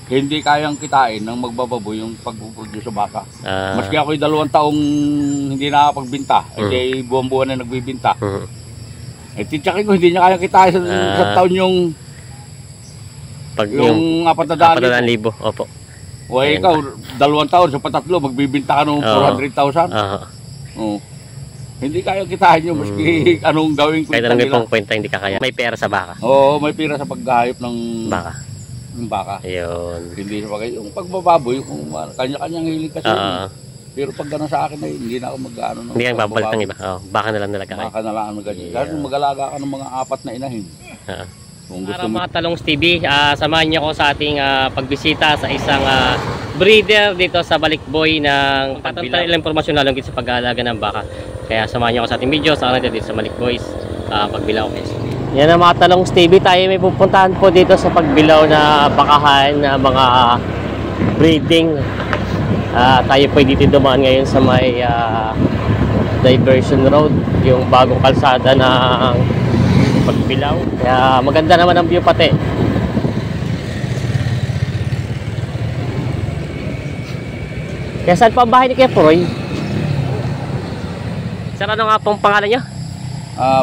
hindi kayang kitain ng magbababoy yung pag-produce sa baka. Maski ako'y 2 taong hindi nakakapagbinta, hindi buwan-buwan na nagbibinta. Eh, titsakin ko, hindi niya kayang kitain sa taon yung 400,000. Opo. O ikaw, 2 taon, sa patatlo, magbibinta ka ng 400,000. Oo. Hindi kaya kitain nyo, maski anong gawin ko. Kahit anong pong kwenta, hindi kakaya. May pera sa baka. Oo, may pera sa paghahayop ng baka. Ayun. Hindi sa bagay. Yung pagbababoy, yung kanya-kanyang hilig kasi. Pero pag gano'n sa akin, hindi na ako mag-ano. Hindi kang babalit ng iba. Baka na lang nalaga kayo. Baka na lang mag-ganyan. Kasi mag-alaga ka ng mga 4 na inahin. Kung gusto mo. Mga Talongs TV, samahan niyo ko sa ating pagbisita sa isang breeder dito sa Balikboy ng tatantan ilang impormasyon lalong sa pag-aalaga ng baka. Kaya samahan niyo ko sa ating video sa dito sa Balikboy Pagbilao. Yan ang mga Talongs TV, tayo may pupuntahan po dito sa Pagbilao na bakahan na mga breeding. Tayo po dito dumaan ngayon sa may Diversion Road, yung bagong kalsada ng Pagbilao. Kaya maganda naman ang view pati. Kaya saan pa ang bahay ni Kuya Puroy? Sir, ano nga pong pangalan niya?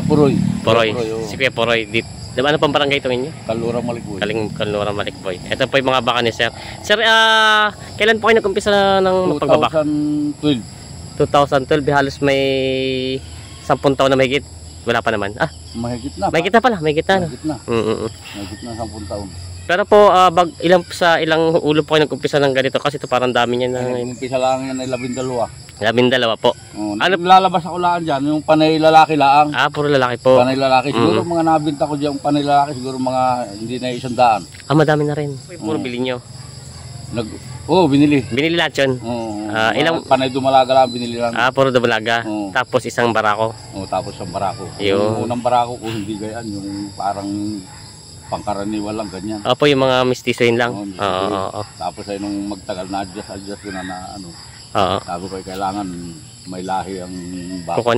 Puroy. Puroy. Si Kuya Puroy. Ano pang barangay ito ninyo? Kalurang Malikboy. Kalurang Malikboy. Ito po yung mga baka ni Sir. Sir, kailan po kayo nag-umpisa ng pagbabaka? 2012. 2012, halos may 10 taon na mahigit. Wala pa naman. Mahigit na. Mahigit na pala, mahigit na. Mahigit na. Mahigit na 10 taon. Pero po, ilang ulo po kayo nag-umpisa ng ganito? Kasi ito parang dami niya na. Nag-umpisa lang yan ay 12. 12 po. Ano lalabas ako lang dyan, yung panay lalaki laang. Puro lalaki po. Panay lalaki. Siguro mga nabinta ko dyan, panay lalaki, siguro mga hindi na 100. Madami na rin. Puro bilhin nyo. Binili. Binili lahat yun? Ilang panay dumalaga lang, binili lang. Puro dumalaga. Tapos isang barako. Tapos isang barako. Yung unang barako ko, hindi ganyan, yung parang pangkaraniwan lang, ganyan. Opo, yung mga mistiso yun lang. Tapos ay nung magtagal na adjust ko na ano. Sabi ko kailangan may lahi ang baka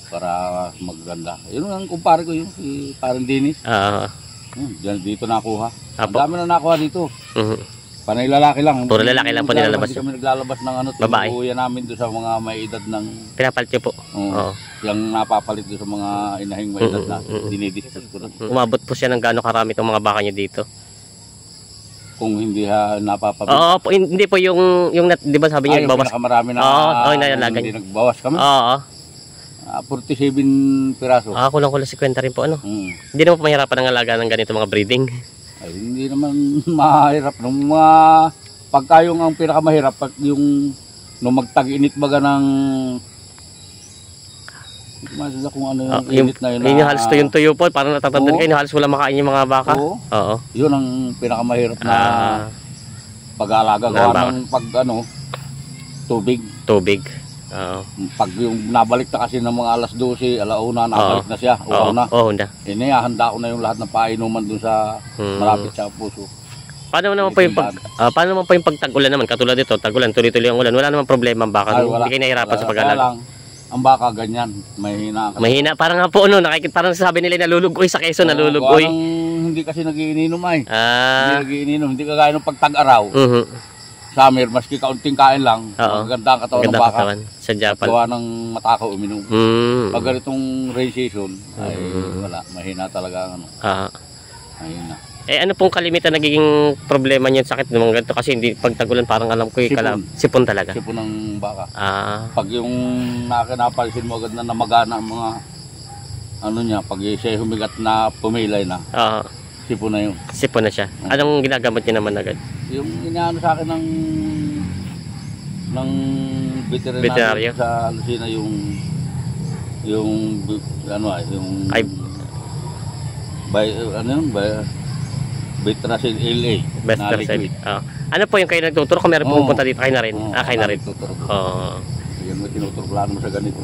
para maganda. Yun ang kumpare ko, yung si parang Dennis. Dito nakuha. Ang dami na nakuha dito. Panay lalaki lang. Puro lalaki lang po nilalabas. Hindi kami naglalabas ng babae. Tinuuya namin doon sa mga may edad ng pinapalit nyo po. Yung napapalit doon sa mga inahing may edad na dinidiscuss ko na. Umabot po siya ng gaano karami itong mga baka nyo dito? Kung hindi napapalit. Hindi po yung di ba sabi niyo bawas? Pinakamarami na hindi nagbawas kami. 47 piraso. Kulang-kulang 50 rin po ano. Hindi naman po mahirapan ang alaga ng ganito mga breeding. Ay, hindi naman mahirap. Nung pagka yung ang pinakamahirap, yung nung magtag-init baga ng hindi masala kung ano yung init na yun. Yung halos tuyo po, parang natatandaan kayo, halos wala makain yung mga baka. Yun ang pinakamahirap na pag-aalaga. Gawa ng tubig. Pag yung nabalik na kasi ng mga alas 12, alauna, nabalik na siya. Handa ko na yung lahat ng painuman dun sa malapit sa puso. Paano naman po yung pagtag-ulan naman? Katulad dito, tag-ulan, tuloy-tuloy ang ulan. Wala naman problema ang baka. Hindi kayo nahihirapan sa pag-aalaga. Ang baka ganyan, mahina. Parang nga po, parang sabi nila nalulugoy sa keso, nalulugoy. Hindi kasi nagiinom ay. Hindi nagiinom, hindi kagaya ng pagtag-araw. Summer, maski kaunting kain lang, maganda ang katawan ng baka. Sa Japan. Gawa ng matakaw uminom. Pag ganitong rain season, ay wala, mahina talaga ang mahina. Ano pong kalimitan nagiging problema niyo sakit ng ganito? Kasi hindi pagtagulan parang alam ko sipon talaga. Sipon ng baka. Pag yung napansin mo agad na namagana ang mga niya, pag siya humigat na pumilay na. Sipon na yun. Sipon na siya. Anong ginagamot niya naman agad? Yung inaano sa akin ng veterinaryo sa Lucena yung Betracil LA. Betracil. Ano po yung kayo nagtuturo? Kung meron pupunta dito, kayo na rin? Kayo na rin. Yan mo tinuturo mo sa ganito.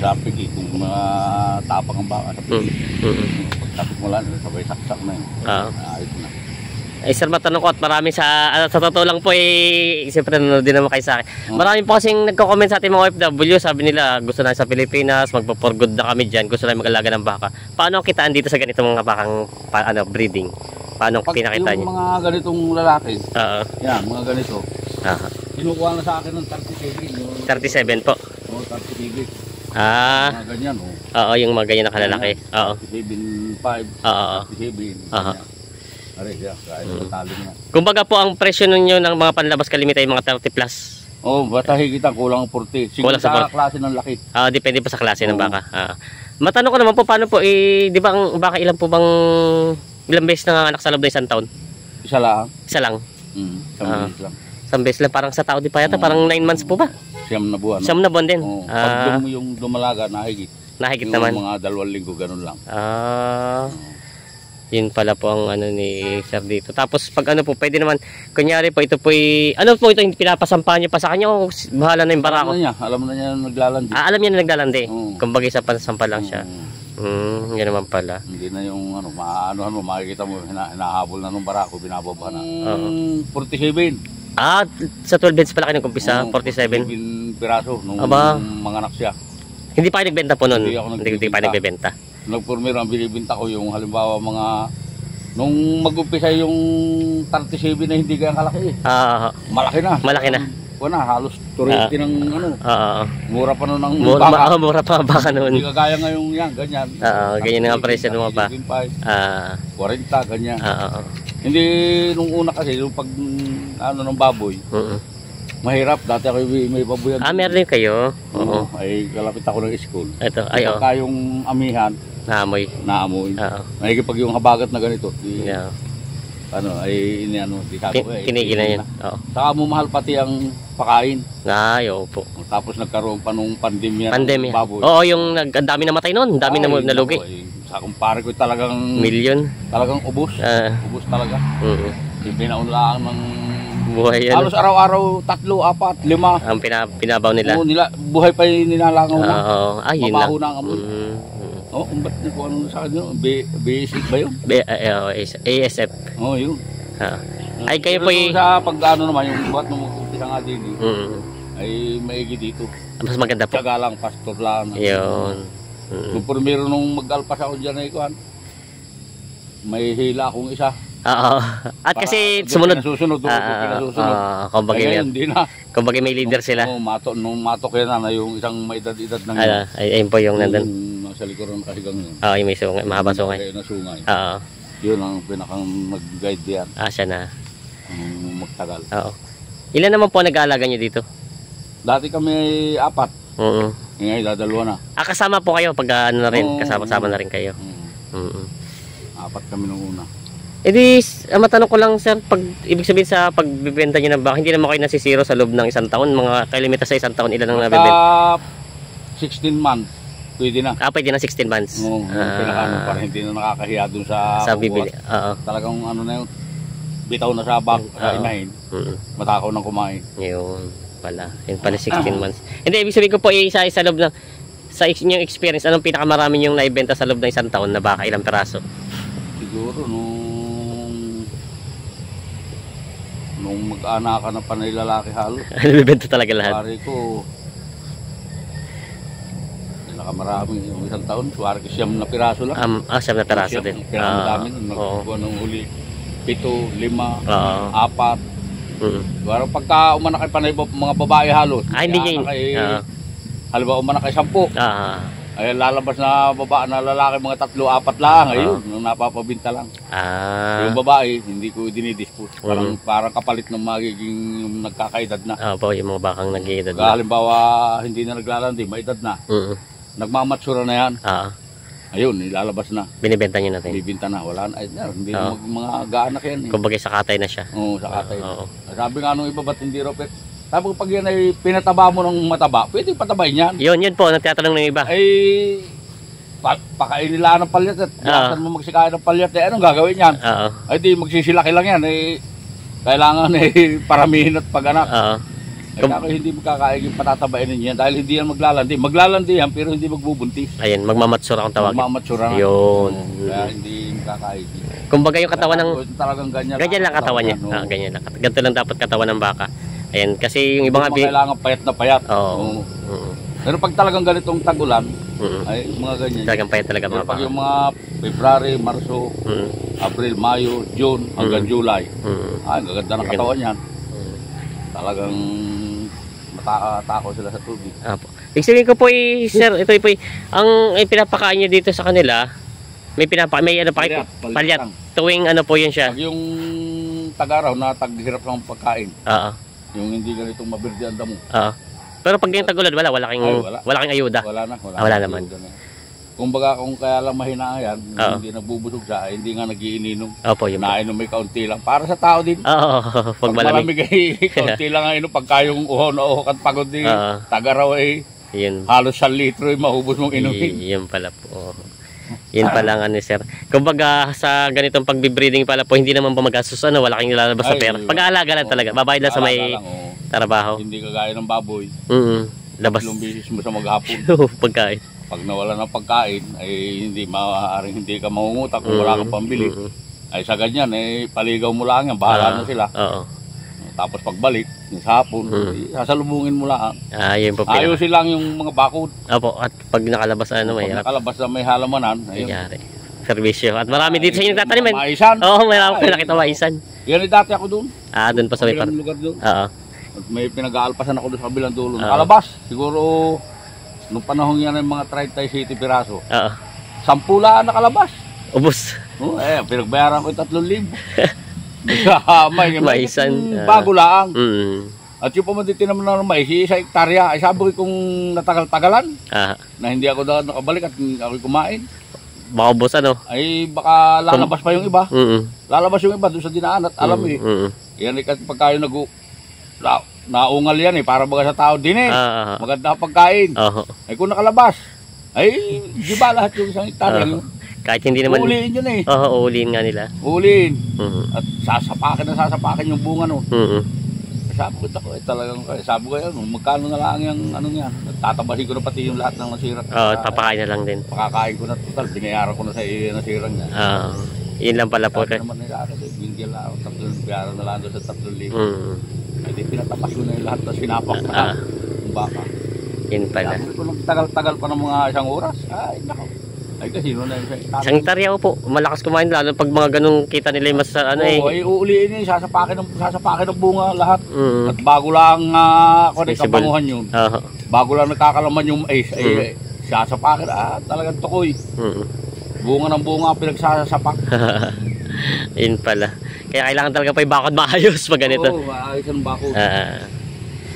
Sa pigi, kung mga tapang ang baka. Tapos mo lang, sabay saksak na yun. Ayos na. Sir, matanong ko at marami sa totoo lang po siyempre nanonood din naman kayo sa akin. Marami po kasing nagko-comment sa ating mga OFW, sabi nila gusto na sa Pilipinas, magpo-for good na kami dyan, gusto na mag-alaga ng baka. Paano ang kitaan dito sa ganitong mga bakang breeding? Paano Pag pinakita yung niyo? mga ganitong lalaki, Oo. yan, mga ganito, Aha. kinukuha na sa akin ng 37. Yung, 37 po. 37. Ah, Mga ganyan, oh. oo, yung mga ganyan na kalalaki. Oo. 37.5, Oo. 37. Aha. Aray siya, kahit matalo na. Kumbaga po ang presyo ninyo ng mga panlabas kalimit ay mga 30 plus. Oh, basta higit ang kulang 40. Siguro Kulang sa sa klase ng laki. Ah, depende po sa klase ng Oo. baka. Matanong ko naman po paano po di ba ang baka ilan po bang ilang beses na anak sa loob ng isang taon? Isa lang. Isa lang. Isang bilis lang. Isang beses lang parang sa tao di pa yata, parang 9 months po ba? Siyam na buwan. Siyam na buwan din. Oh, pag yung dumalaga, nahigit. Nahigit Yung naman. mga 2 linggo, ganun lang. Yun pala po ang ano ni Sir dito. Tapos pag ano po, pwede naman, kunyari po ito po ano po ito, yung pinapasampahan niyo pa sa kanya o bahala na yung barako? Alam na niya naglalandi. Alam niya na naglalandi. Oo. Kumbaga sa pansampa lang siya. Yan naman pala. Hindi na yung ano, makikita mo, hinahabol na nung barako, binababa na. 47. Sa 12 heads pala kayo nag-umpisa, 47. 47 piraso nung Aba. mga anak siya. Hindi pa kayo nagbenta po nun? Hindi ako Hindi pa nagbebenta. Nagpurmiro ang binibinta ko yung halimbawa mga nung mag-umpisa yung 37 na hindi kaya kalaki eh. Malaki na. Malaki na. Wala, halos turete ng ano. Mura pa nun ang baka. Mura pa ang baka noon. Hindi kagaya ngayong yan, ganyan. Ganyan nga presyo ng mga pa. 40, ganyan. Hindi nung una kasi, yung pag ano ng baboy, mahirap. Dati ako may baboy. Meron din kayo? Oo. Ay kalapit ako ng school. Ito, Pagka yung amihan, naamoy. Mahigit pag yung habagat na ganito, Yeah. ano, ay iniano, di sabi ko Kinigil na yun. Oo. Saka mahal pati ang pakain. Opo. Tapos nagkaroon pa nung pandemya. Pandemya. Baboy. Oo, yung ang dami namatay noon. Ang dami na nalugi. Sa kumpare ko talagang Million. Talagang ubos. Ubos talaga. Pinaon lang ng buhay yan. halos araw-araw 3, 4, 5. Ang pinabaw nila. Oo, buhay pa yung nilalangaw na. Yun Mabaho lang. na ang amoy. Kung ba't kung ano sa akin yun? Basic ba yun? ASF. Yun. Ay kayo po sa pag-ano naman, yung buhat nung mag-umpisa nga din ay maigi dito. Mas maganda po. Tsaga lang, pastor lang. Yun. Kung primero nung mag-alpas ako dyan ay kuhan, may hila akong isa. At kasi sumunod. Susunod. Kumbaga may leader sila. Nung matok yan na yung isang may edad-edad ng ayun po yung nandun. Nasa likuran ng kahigang yun. Yung may sungay, mahaba sungay. Na sungay. Yun ang pinakang mag-guide diyan. Siya na. Magtagal. Ilan naman po nag-aalaga nyo dito? Dati kami 4. Ngayon, dadalawa na. Kasama po kayo pag ano na rin, kasama na rin kayo. 4 kami nung una. Matanong ko lang sir, ibig sabihin sa pagbibenta nyo ng baka, hindi naman kayo nasisiro sa loob ng isang taon? Mga kalimita sa isang taon, ilan ang nabibenta? 16 months, pwede na. Pwede na 16 months. Pinakano para hindi na nakakahiya dun sa bibili. Talagang ano na yun, bitaw na sa inahin, matakaw ng kumain. Yun pala, 16 months. Hindi, ibig sabihin ko po, sa loob ng, sa inyong experience, anong pinakamarami yung naibenta sa loob ng isang taon na baka, ilang peraso? Siguro nung mag-aanakan na panay lalaki halos. Nabibenta talaga lahat. Pare ko, pinakamaraming yung isang taon, pare ko siyam na piraso lang. Siyam na peraso din. Pinakamadami nun, nagkukuha ng huli, 7, 5, 4. Parang pagka umanak ay panay mga babae halos. Hindi yun. Halimbawa umanak ay 10. Ay lalabas na lalaki mga 3, 4 lang. Ayun, nung napapabinta lang. Yung babae, hindi ko dinidispose. Parang kapalit ng magiging yung nagkakaedad na. Yung mga bakang nag-iedad na. Halimbawa, hindi na naglalandi, may edad na. Nagmamatsura na yan. Ayun, ilalabas na. Binibenta nyo natin. Bibinta na, wala na. Hindi na mga gaanak yan. Kumbaga sa katay na siya. Sa katay. Sabi nga nung iba, ba't hindi ropet? Sabi ko, pag yan ay pinataba mo ng mataba, pwede patabayin yan. Yun po, nagtatanong ng iba. Pakain nila ng palyat at lasan mo magsikain ng palyat, anong gagawin yan? Ay di, magsisilaki lang yan. Kailangan paramihin at pag-anak. Kaya hindi magkakaiging patatabain niya dahil hindi yan maglalandi. Maglalandi yan pero hindi magbubuntis. Ayun, magmamatsura kung tawagin. Magmamatsura na. Yun. Kaya hindi magkakaiging. Kumbaga yung katawan ng... Talagang ganyan. Ganyan lang katawan niya. Ganyan lang. Ganito lang dapat katawan ng baka. Ayan, kasi yung ibang kailangan payat na payat. Pero pag talagang ganitong tag-ulan, ay mga ganyan. Talagang payat talaga Pero mga pag baka. yung mga February, Marso, April, Mayo, June, hanggang July, ay gaganda ng katawan yan. Talagang matakot sila sa tubig. Apo. Ibig sabihin ko po sir, ito po ang pinapakain niyo dito sa kanila, may ano pa palyat. lang. Tuwing ano po yun siya. Pag yung tag-araw na taghirap ng pagkain, Oo. yung hindi ganitong mabirdi ang damo. Oo. Pero pag yung tag-ulan, wala kang ayuda. Wala naman. Kumbaga kung kaya lang mahina yan, hindi nagbubusog siya, hindi nga nagiininom. Opo, yun. Nainom may kaunti lang. Para sa tao din. Oo, pag malamig. ay kaunti lang ang inom. Pagka yung uhaw na uhaw at pagod din, tag-araw ay yun. halos 1 litro ay mahubos mong inumin. Yun pala po. Yun pala nga ni sir. Kumbaga sa ganitong pagbibreeding pala po, hindi naman pa magastos, wala kang nilalabas sa pera. Pag-aalaga lang talaga. Babayad lang sa may trabaho. Hindi kagaya ng baboy. Labas. 3 beses mo sa maghapon. Pagkain. Pag nawala ng pagkain, ay maaaring hindi ka mangungutak kung wala kang pambili. Ay sa ganyan, paligaw mo lang yan, bahala na sila. Oo. Tapos pagbalik, sa hapon, sasalubungin mo lang. Yun po. Ayusin lang yung mga bakod. Opo, at pag nakalabas may pag nakalabas na may halamanan, ayun. Nangyari. Servisyo. At marami dito sa inyo nagtatanim. Maisan. Oo, marami ko nakita maisan. Yan dati ako doon. Doon pa sa may lugar doon. Oo. At may pinag-aalpasan ako doon sa kabilang dulo. Nakalabas. Siguro, nung panahon yan ay mga 37 piraso. Oo. 10 lang nakalabas. Ubus. Pinagbayaran ko 3,000. Maisan. Bago lang. Mm. At yung pamaditin naman ng mais, sa hektarya, ay sabi ko kung natagal-tagalan, na hindi ako nakabalik at ako kumain. Baka ubos ay baka lalabas pa yung iba. Lalabas yung iba doon sa dinaan at alam yan kasi pagka yung naungal yan para baga sa tao din maganda pagkain. Ay kung nakalabas, ay di ba lahat yung isang hektarya yun? Kahit hindi naman. Uuliin yun uuliin nga nila. Uuliin. At sasapakin yung bunga nun. Sabi ko talagang, sabi ko magkano na lang yung ano niya. Tatabasin ko na pati yung lahat ng nasira. Papakain na lang din. Pakakain ko na total, binayaran ko na sa nasirang niya. Yun lang pala po. Sabi naman nila ako, binigyan lang ako, binayaran na lang doon sa 3,000. Hindi pinatapas ko na yung lahat na sinapak na yung baka. Yun pala. Sabi ko tagal-tagal pa ng mga 1 oras. Ay, nako. Ay kasi yun na yung isang hektarya po, malakas kumain lalo pag mga ganung kita nila mas ay uuliin yun, sasapakin ng bunga lahat. At bago lang kapanguhan yun. Bago lang nakakalaman yung mais, ay sasapakin, talagang tukoy. Bunga ng bunga pinagsasapak. Yun pala. Kaya kailangan talaga pa ibakod maayos pag ganito. Maayos ang bakod.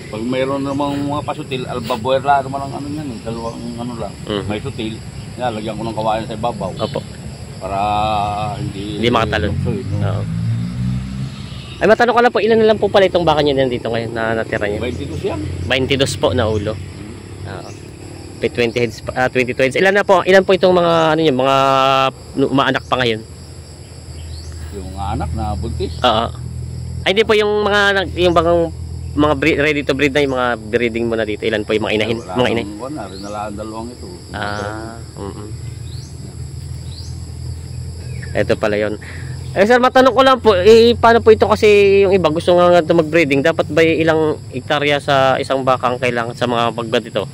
Pag mayroon namang mga pasutil, albabuera naman ang yan, dalawang lang, may sutil. Lagyan ko ng kawayan sa ibabaw. Opo. Para hindi makatalon. Oo. Ay matanong ko lang po, ilan na lang po pala itong baka niyo dito ngayon na natira niyo? 22 yan. 22 po na ulo. May 20 heads, 22 heads. Ilan po itong mga mga umaanak pa ngayon? Yung anak na buntis? Ay hindi po yung mga ready to breed na yung mga breeding mo na dito. Ilan po yung mga inahin? Mga inahin? Wala rin nalaan dalawang ito. Ito pala yun. Sir, matanong ko lang po, paano po ito kasi yung iba gusto nga mag-breeding, dapat ba ilang hektarya sa isang bakang kailangan sa mga pagganito?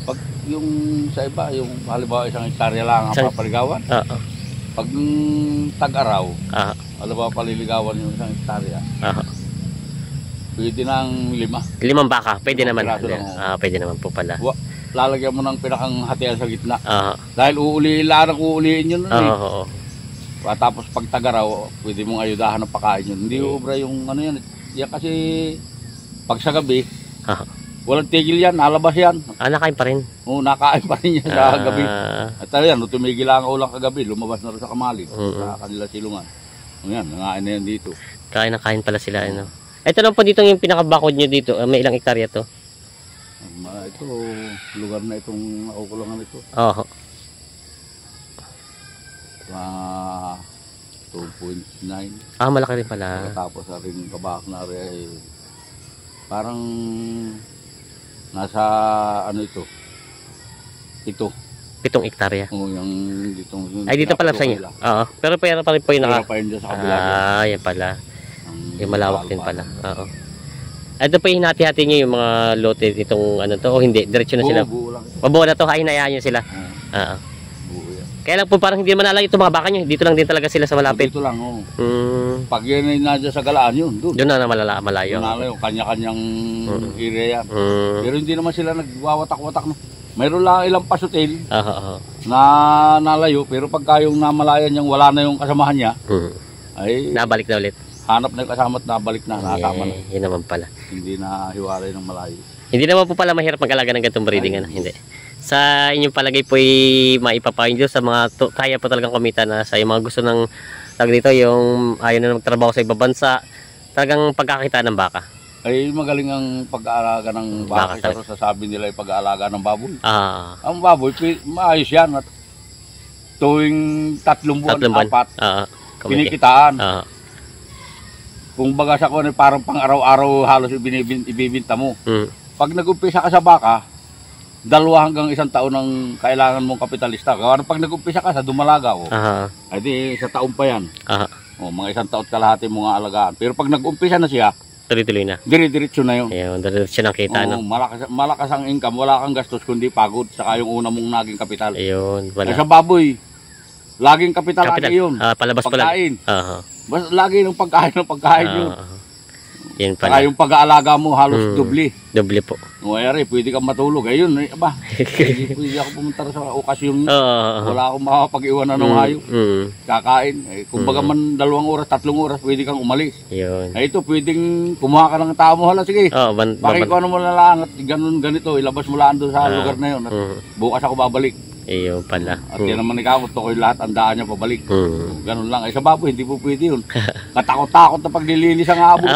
Pag yung sa iba, yung halimbawa isang hektarya lang ang papaligawan. Pag tag-araw, halimbawa paliligawan yung isang hektarya. Pwede ng 5. 5 baka, pwede naman. Pwede naman po pala. Lalagyan mo ng pinakang hatian sa gitna. Dahil uuliin yun. Tapos pag tagaraw, pwede mong ayudahan ng pakain yun. Hindi ubra yung ano yan. Yan kasi pag sa gabi, walang tigil yan, nalabas yan. Nakain pa rin? Oo, nakain pa rin yan sa gabi. At yan, tumigil lang ang ulang kagabi, lumabas na rin sa kamalin, sa kanila silungan. Yan, nangain na yan dito. Kain pala sila. Ito lang po dito yung pinakabakod nyo dito. May ilang hektarya to? Ito, lugar na itong nakukulangan ito. 2.9. Malaki rin pala. Tapos rin kabak na rin ay parang nasa ito. 7 hektarya. Yung dito pala sa inyo. Pero pera pa rin po yung pa rin sa kabila. Yan pala. Yung malawak din pala. Ito po yung hinati-hati nyo yung mga lote itong o hindi? Diretso na sila? Buo lang. Mabuo na to, hinayaan nyo sila. Oo. Buo yan. Kaya lang po parang hindi naman nalayo itong mga baka nyo. Dito lang din talaga sila sa malapit. Dito lang, oh. Mm. Pag yan ay nadya sa galaan yun, doon. Doon na malayo. Malayo, kanya-kanyang area yan. Mm. Pero hindi naman sila nagwawatak-watak, no. Mayroon lang ilang pasutil Oo. na nalayo, pero pagka yung namalayan niyang wala na yung kasamahan niya, ay Nabalik na ulit. hanap na yung kasama at nabalik na, nakasama na. Yun naman pala. Hindi na hiwalay ng malayo. Hindi naman po pala mahirap mag-alaga ng ganitong breeding. Ano? Hindi. Sa inyong palagay po maipapain nyo sa mga kaya po talagang kumita na sa yung mga gusto ng tag dito, yung ayaw na magtrabaho sa ibang bansa, talagang pagkakita ng baka. Ay magaling ang pag-aalaga ng baka. Baka, Pero sasabi nila ay pag-aalaga ng baboy. Ah. Ang baboy, maayos yan. At tuwing 3 buwan, 4, kinikitaan. Kung baga sa kuwan, parang pang araw-araw halos ibibinta mo. Pag nag-umpisa ka sa baka, 2 hanggang 1 taon ang kailangan mong kapitalista. Kaya pag nag-umpisa ka sa dumalaga, ay di sa taon pa yan. Mga 1 taon kalahati mo nga alagaan. Pero pag nag-umpisa na siya, tuloy-tuloy na. Dire-diretso na yun. Ayun, diretso na kita. No? Malakas ang income, wala kang gastos kundi pagod, saka yung una mong naging kapital. Ayun, wala. Sa baboy, laging kapital lagi yun. Palabas pa lang. Basta lagi ng pagkain yun. Yan pala. Saka yung pag-aalaga mo halos doble. Doble po. Ayari, pwede kang matulog. Ayun, pwede ako pumunta sa okasyon. Wala akong makapag-iwanan ng hayop. Kakain. Kung baga man 2 oras, 3 oras, pwede kang umalis. Yun. Ito, pwedeng kumuha ka ng tao mo. Hala, sige. Pakikuha mo na lang at ganito. Ilabas mo lang doon sa lugar na yun. At bukas ako babalik. Ayun pala. At yan naman ikaw, tukoy lahat ang daan niya pabalik. Ganun lang. Ay sa baboy, hindi po pwede yun. Katakot-takot na paglilinis ang abot.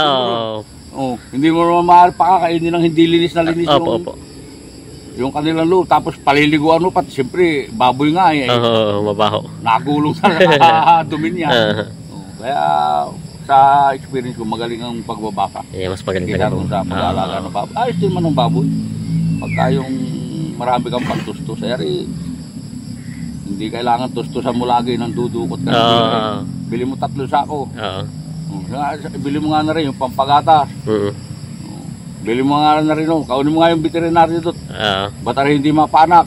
Hindi mo naman mahal pakakainin ng hindi linis na linis yung kanilang loob. Tapos paliliguan mo pati. Siyempre, baboy nga eh. Mabaho. Nagulong sa dumi niya. Kaya sa experience ko, magaling ang pagbabaka. Mas magaling talaga. Kita sa pag-aalaga ng baboy. Ayos din man ng baboy. Pagka yung marami kang pagtustos, hindi kailangan tustusan mo lagi ng dudukot ka. Bili mo 3 sako. Bili mo nga na rin yung pampagatas. Bili mo nga na rin. Kaunin mo nga yung veterinary doon. Ba't rin hindi mapanak.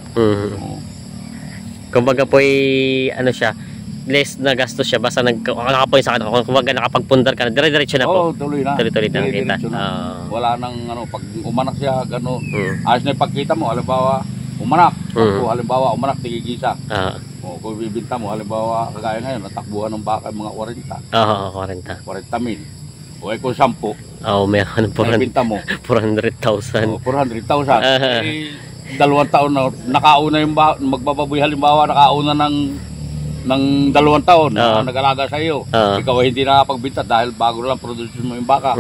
Kumbaga po ano siya, less na gastos siya. Basta nakapoint sa akin. Kumbaga nakapagpundar ka na. Dire-diretso na po. Tuloy na. Tuloy na kita. Wala nang pag umanak siya, gano'n. Ayos na yung pagkita mo, halimbawa, umanak. Halimbawa, umanak, tigigisa. Kung bibinta mo, halimbawa, kagaya ngayon, natakbuhan ng baka mga 40. 40 mil. O kung 10. Meron po. Bibinta mo. 400,000. 400,000. 2 taon na, nakauna yung magbababoy, halimbawa, nakauna ng 2 taon na nag-alaga sa iyo. Ikaw ay hindi nakapagbinta dahil bago lang produce mo yung baka.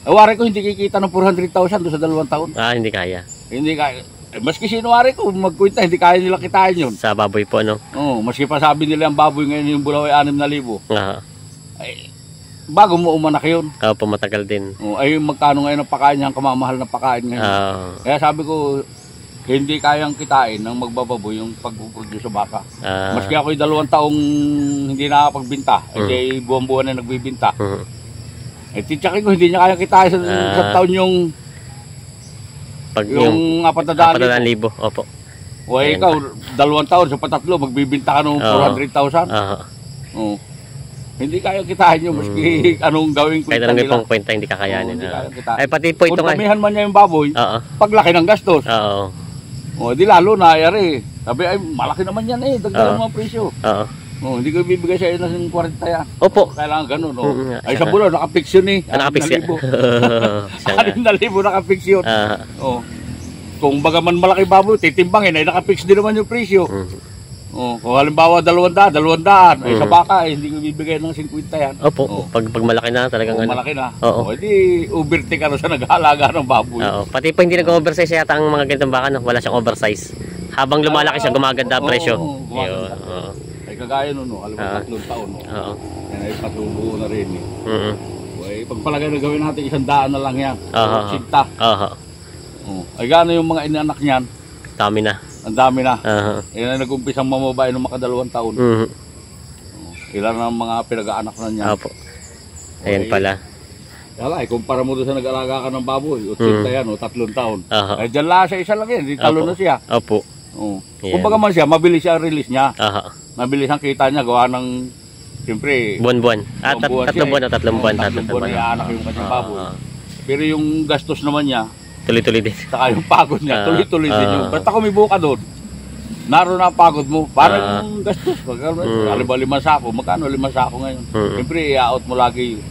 Wari ko, hindi kikita ng 400,000 doon sa 2 taon. Hindi kaya. Hindi kaya. Maski sinuwari ko, magkwenta, hindi kaya nila kitain yun. Sa baboy po, no? Maski pa sabi nila ang baboy ngayon yung bulaw ay 6,000. Ay, bago mo umanak yun. Matagal din. Ay, magkano ngayon ang pakain niya, ang kamamahal na pakain ngayon. Kaya sabi ko, hindi kayang kitain ng magbababoy yung pag-produce sa baka. Maski ako'y 2 taong hindi nakakapagbinta, ay buwan-buwan na nagbibinta. Titsakin ko, hindi niya kayang kitain sa taon yung 400,000. Opo. O ikaw, 2 taon sa patatlo, magbibinta ka ng 400,000. Hindi kaya kitain nyo, maski anong gawin ko. Kahit anong ipong kwenta, hindi kakayanin. Ay, pati po ito nga. Kung tamihan man niya yung baboy, paglaki ng gastos. Di lalo na, sabi, ay, malaki naman yan dagdagan mo ang presyo. Hindi ko ibibigay sa iyo ng 40 yan. Opo. Kailangan ganun. Ay, sa bulo, nakapix yun 6,000. 6,000 nakapix yun. Kung baga man malaki baboy, titimbangin, ay nakapix din naman yung presyo. Kung halimbawa 200, ay sa baka, hindi ko ibibigay ng 50 yan. Opo. Pag malaki na talagang malaki na. Hindi overtake ka sa nag-aalaga ng baboy. Pati pa hindi nag-oversize yata ang mga ganitong baka, wala siyang oversize. Habang lumalaki siya, gumaganda ang presyo. Kagaya nun, alam mo, 3 taon. Yan ay patubo na rin. Pagpalagay na gawin natin, 100 na lang yan. Sinta. Ay gano'n yung mga inanak niyan? Dami na. Ang dami na. Yan ay nag-umpisang mamabay ng maka 2 taon. Ilan ang mga pinag-aanak na niyan. Ayan pala. Wala, kumpara mo doon sa nag-alaga ka ng baboy, 80 yan, 3 taon. Aha. Eh, dyan lang siya, isa lang yan, di talo Opo. na siya. Opo. Yan. Kumbaga man siya, mabilis siya ang release niya. Aha. Mabilis ang kita niya, gawa ng, siyempre, Buwan-buwan. Tatlong buwan o tatlong buwan. tatlong buwan na ianak yung kanyang baboy. Pero yung gastos naman niya, Tuloy-tuloy din. saka yung pagod niya, tuloy-tuloy din yung, basta kumibo ka doon, naroon na ang pagod mo, parang yung gastos. Alam ba 5 sako, magkano 5 sako ngayon? Siyempre, i-out mo lagi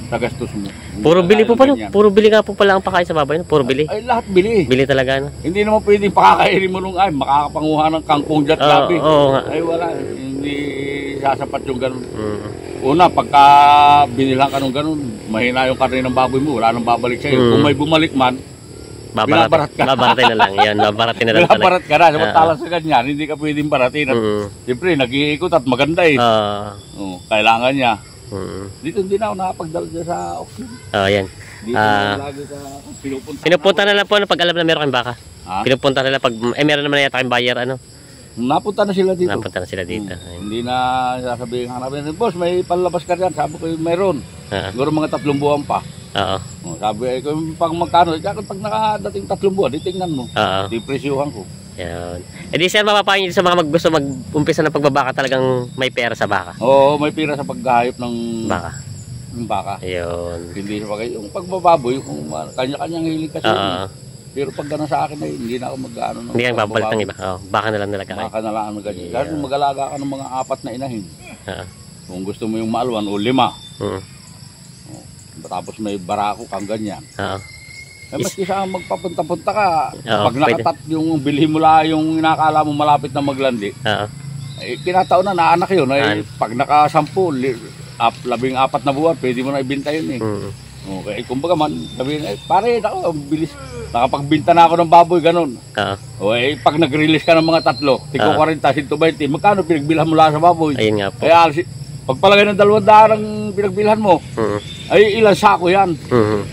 sa gastos mo. Puro bili po pala. Puro bili nga po pala ang pakain sa baboy. Puro bili. Ay, lahat bili. Bili talaga, no? Hindi naman pwedeng pakakainin mo nung ay makakapanguha ng kangkong dyan gabi. Oo nga. Ay wala, hindi sasapat yung ganun. Una, pagka binilang ka nung ganun, mahina yung karne ng baboy mo, wala nang babalik sa'yo. Kung may bumalik man, binabarat ka. Babaratin na lang. Yan, babaratin na lang talaga. Binabarat ka na. Samantala sa ganyan, hindi ka pwedeng baratin. At, siyempre, nag-iikot at maganda eh. Kailangan niya. Dito hindi na ako nakapagdala dyan sa auction. Yan. Dito na lagi sa Pinupunta na lang po pag alam na meron kayong baka. Ha? Pinupunta na lang pag, meron naman na yata kayong buyer, ano? Napunta na sila dito. Napunta na sila dito. Hindi na sasabihin hanapin. Boss, may palabas ka dyan. Sabi ko, mayroon. Siguro mga 3 buwan pa. Oo. Sabi ko, pag magkano, pag nakadating 3 buwan, di tingnan mo. Di presyuhan ko. Yan. E di sir, mapapayo nyo sa mga gusto mag-umpisa ng pagbabaka talagang may pera sa baka. Oo, may pira sa paghahayop ng Baka. Ng baka. Ayun. Hindi sa bagay. Yung pagbababoy, kung kanya-kanyang hilig kasi. Pero pag gano'n sa akin ay hindi na ako mag-ano. Hindi kang babalik ng iba. Baka na lang nalaga kayo. Baka na lang ang ganyan. Kasi mag-alaga ka ng mga 4 na inahin. Kung gusto mo yung maalwan o 5. Tapos may barako kang ganyan. Eh, maski sa magpapunta-punta ka, pag nakatat yung bilhin mo lang yung inakala mo malapit na maglandi, eh, kinataon na naanak yun. Eh, pag naka-10, 14 na buwan, pwede mo na ibinta yun eh. Okay, kumbaga man, sabihin, pare, ako, bilis. Nakapagbinta na ako ng baboy, ganun. Okay, pag nag-release ka ng mga 3, tiko 40, 120, magkano pinagbilhan mo lang sa baboy? Ayun nga po. Kaya, pagpalagay ng 200 ang pinagbilhan mo, ay ilang sako yan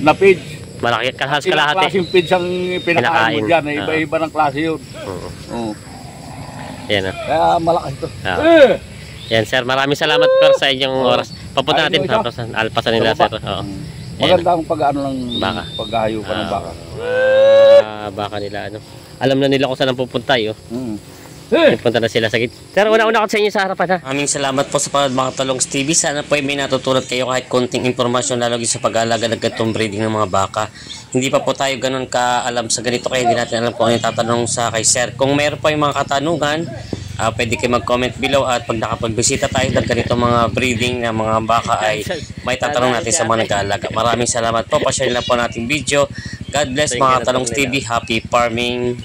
na page. Malaki, kalahati. Ilang klaseng page ang pinakain mo dyan. Iba-iba ng klase yun. Yan. Kaya malakas ito. Yan sir, maraming salamat per sa inyong oras. Papunta natin sa alpasan nila sir. Maganda ang pag-ano ng baka. Paghahayo ka ng baka. Baka nila ano. Alam na nila kung saan ang pupunta yun. Punta na sila sa git. Sir, una-una ko sa inyo sa harapan ha. Maraming salamat po sa panood mga Talongs TV. Sana po ay may natutunan kayo kahit konting impormasyon lalo sa pag-aalaga ng ganitong breeding ng mga baka. Hindi pa po tayo ganun ka-alam sa ganito kaya hindi natin alam kung ano yung tatanong sa kay sir. Kung meron pa yung mga katanungan, pwede kayo mag-comment below at pag nakapagbisita tayo ng ganito mga breeding ng mga baka ay may tatanong natin sa mga nag-aalaga. Maraming salamat po. Pa-share lang po nating video. God bless mga Talongs TV. Happy farming.